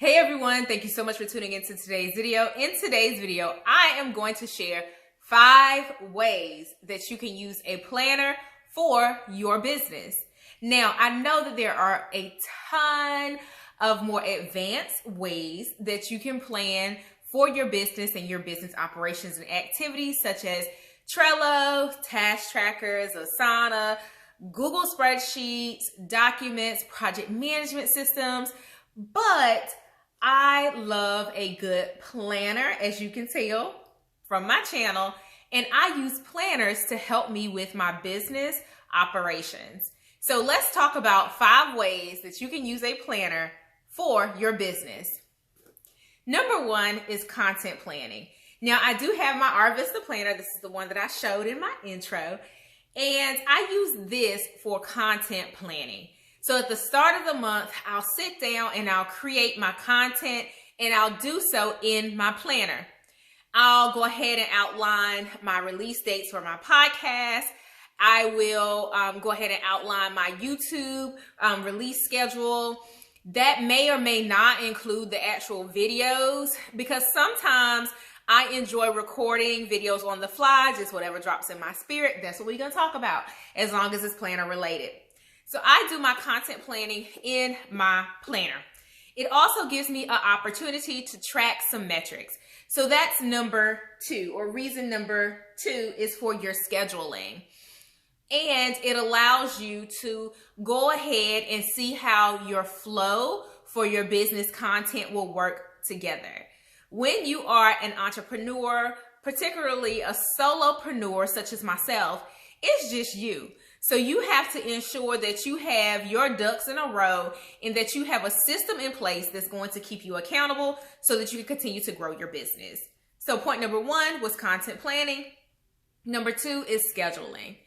Hey everyone, thank you so much for tuning into today's video. In today's video, I am going to share 5 ways that you can use a planner for your business. Now, I know that there are a ton of more advanced ways that you can plan for your business and your business operations and activities, such as Trello, task trackers, Asana, Google spreadsheets, documents, project management systems, but I love a good planner, as you can tell from my channel, and I use planners to help me with my business operations. So let's talk about 5 ways that you can use a planner for your business. Number 1 is content planning. Now, I do have my Arrivista Planner. This is the one that I showed in my intro, and I use this for content planning. So at the start of the month, I'll sit down and I'll create my content, and I'll do so in my planner. I'll go ahead and outline my release dates for my podcast. I will go ahead and outline my YouTube release schedule. That may or may not include the actual videos, because sometimes I enjoy recording videos on the fly, just whatever drops in my spirit. That's what we're going to talk about, as long as it's planner related. So I do my content planning in my planner. It also gives me an opportunity to track some metrics. So that's number 2, or reason number 2 is for your scheduling. And it allows you to go ahead and see how your flow for your business content will work together. When you are an entrepreneur, particularly a solopreneur such as myself, it's just you. So you have to ensure that you have your ducks in a row and that you have a system in place that's going to keep you accountable so that you can continue to grow your business. So point number 1 was content planning. Number 2 is scheduling.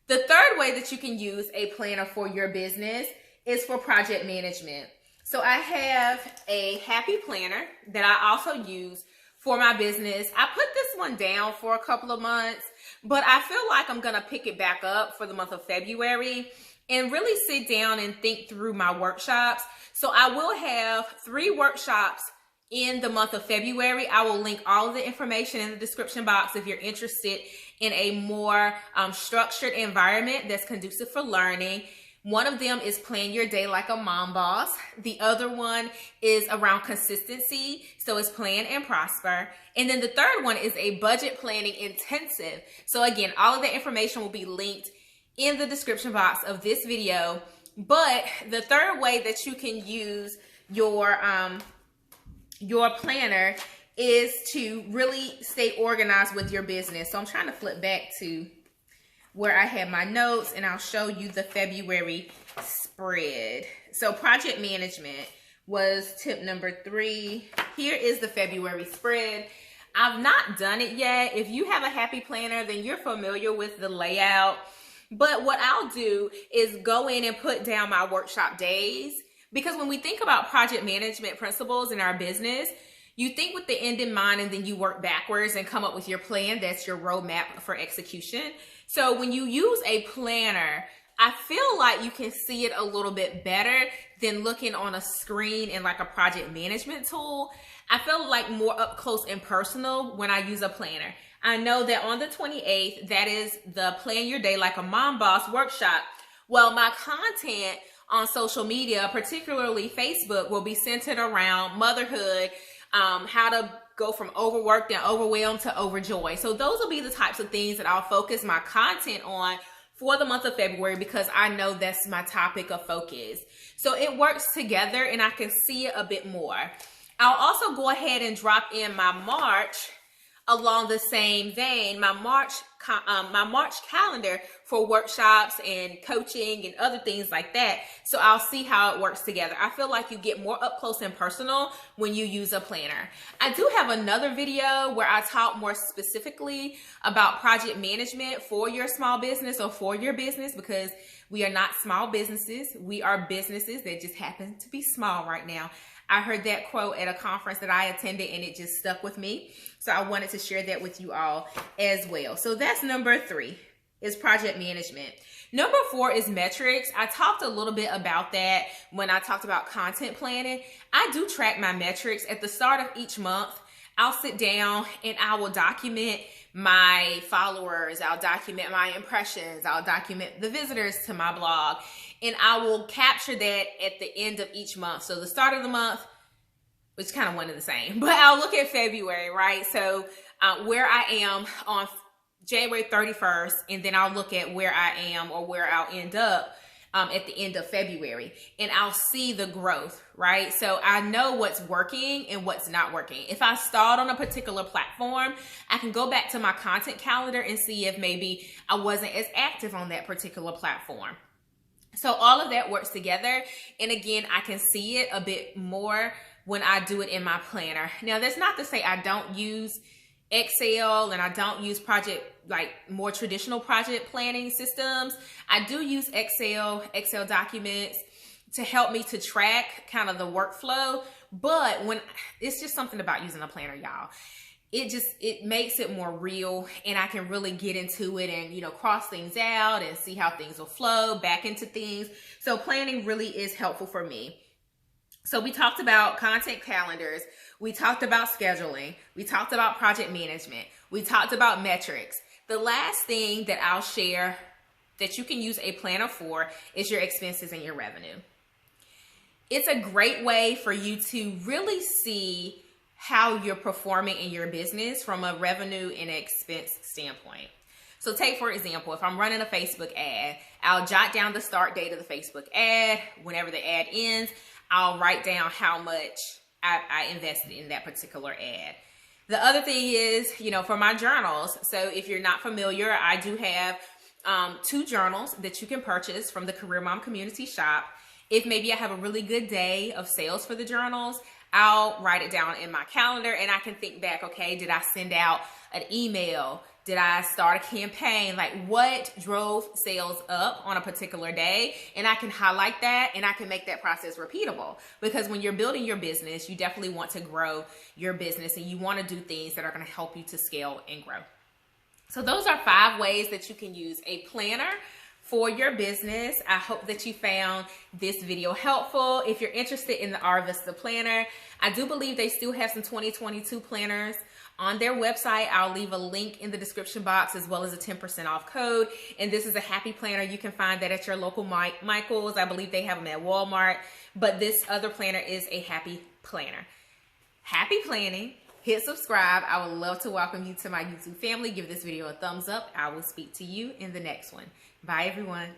The third way that you can use a planner for your business is for project management. So I have a happy planner that I also use for my business. I put this one down for a couple of months, but I feel like I'm going to pick it back up for the month of February and really sit down and think through my workshops. So I will have 3 workshops in the month of February. I will link all of the information in the description box if you're interested in a more structured environment that's conducive for learning. One of them is plan your day like a mom boss. The other one is around consistency. So it's plan and prosper. And then the third one is a budget planning intensive. So again, all of the information will be linked in the description box of this video. But the third way that you can use your planner is to really stay organized with your business. So I'm trying to flip back to where I have my notes, and I'll show you the February spread. So project management was tip number 3. Here is the February spread. I've not done it yet. If you have a happy planner, then you're familiar with the layout. But what I'll do is go in and put down my workshop days, because when we think about project management principles in our business, you think with the end in mind, and then you work backwards and come up with your plan. That's your roadmap for execution. So when you use a planner, I feel like you can see it a little bit better than looking on a screen in like a project management tool. I feel like more up close and personal when I use a planner. I know that on the 28th, that is the Plan Your Day Like a Mom Boss workshop. Well, my content on social media, particularly Facebook, will be centered around motherhood, how to go from overworked and overwhelmed to overjoyed. So those will be the types of things that I'll focus my content on for the month of February, because I know that's my topic of focus. So it works together and I can see it a bit more. I'll also go ahead and drop in my March along the same vein, my March calendar for workshops and coaching and other things like that. So I'll see how it works together. I feel like you get more up close and personal when you use a planner. I do have another video where I talk more specifically about project management for your small business or for your business, because we are not small businesses. We are businesses that just happen to be small right now. I heard that quote at a conference that I attended, and it just stuck with me. So I wanted to share that with you all as well. So that's number 3. is project management. Number 4 is metrics. I talked a little bit about that when I talked about content planning. I do track my metrics at the start of each month. I'll sit down and I will document my followers. I'll document my impressions. I'll document the visitors to my blog. And I will capture that at the end of each month. So the start of the month, which is kind of one and the same, but I'll look at February, right? So where I am on January 31st, and then I'll look at where I am or where I'll end up at the end of February, and I'll see the growth, right? So I know what's working and what's not working. If I stalled on a particular platform, I can go back to my content calendar and see if maybe I wasn't as active on that particular platform. So all of that works together. And again, I can see it a bit more when I do it in my planner. Now, that's not to say I don't use Excel and I don't use more traditional project planning systems. I do use Excel documents to help me to track kind of the workflow. But when it's just something about using a planner, y'all. It makes it more real, and I can really get into it and, cross things out and see how things will flow back into things. So planning really is helpful for me. So we talked about content calendars. We talked about scheduling. We talked about project management. We talked about metrics. The last thing that I'll share that you can use a planner for is your expenses and your revenue. It's a great way for you to really see how you're performing in your business from a revenue and expense standpoint. So take, for example, if I'm running a Facebook ad, I'll jot down the start date of the Facebook ad. Whenever the ad ends, I'll write down how much I invested in that particular ad. The other thing is, for my journals. So if you're not familiar, I do have 2 journals that you can purchase from the Career Mom Community Shop. If maybe I have a really good day of sales for the journals, I'll write it down in my calendar and I can think back, okay, did I send out an email? Did I start a campaign? Like, what drove sales up on a particular day? And I can highlight that and I can make that process repeatable. Because when you're building your business, you definitely want to grow your business and you want to do things that are going to help you to scale and grow. So those are 5 ways that you can use a planner for your business. I hope that you found this video helpful. If you're interested in the Arrivista Planner, I do believe they still have some 2022 planners on their website. I'll leave a link in the description box as well as a 10% off code. And this is a happy planner. You can find that at your local Michael's. I believe they have them at Walmart. But this other planner is a happy planner. Happy planning. Hit subscribe. I would love to welcome you to my YouTube family. Give this video a thumbs up. I will speak to you in the next one. Bye, everyone.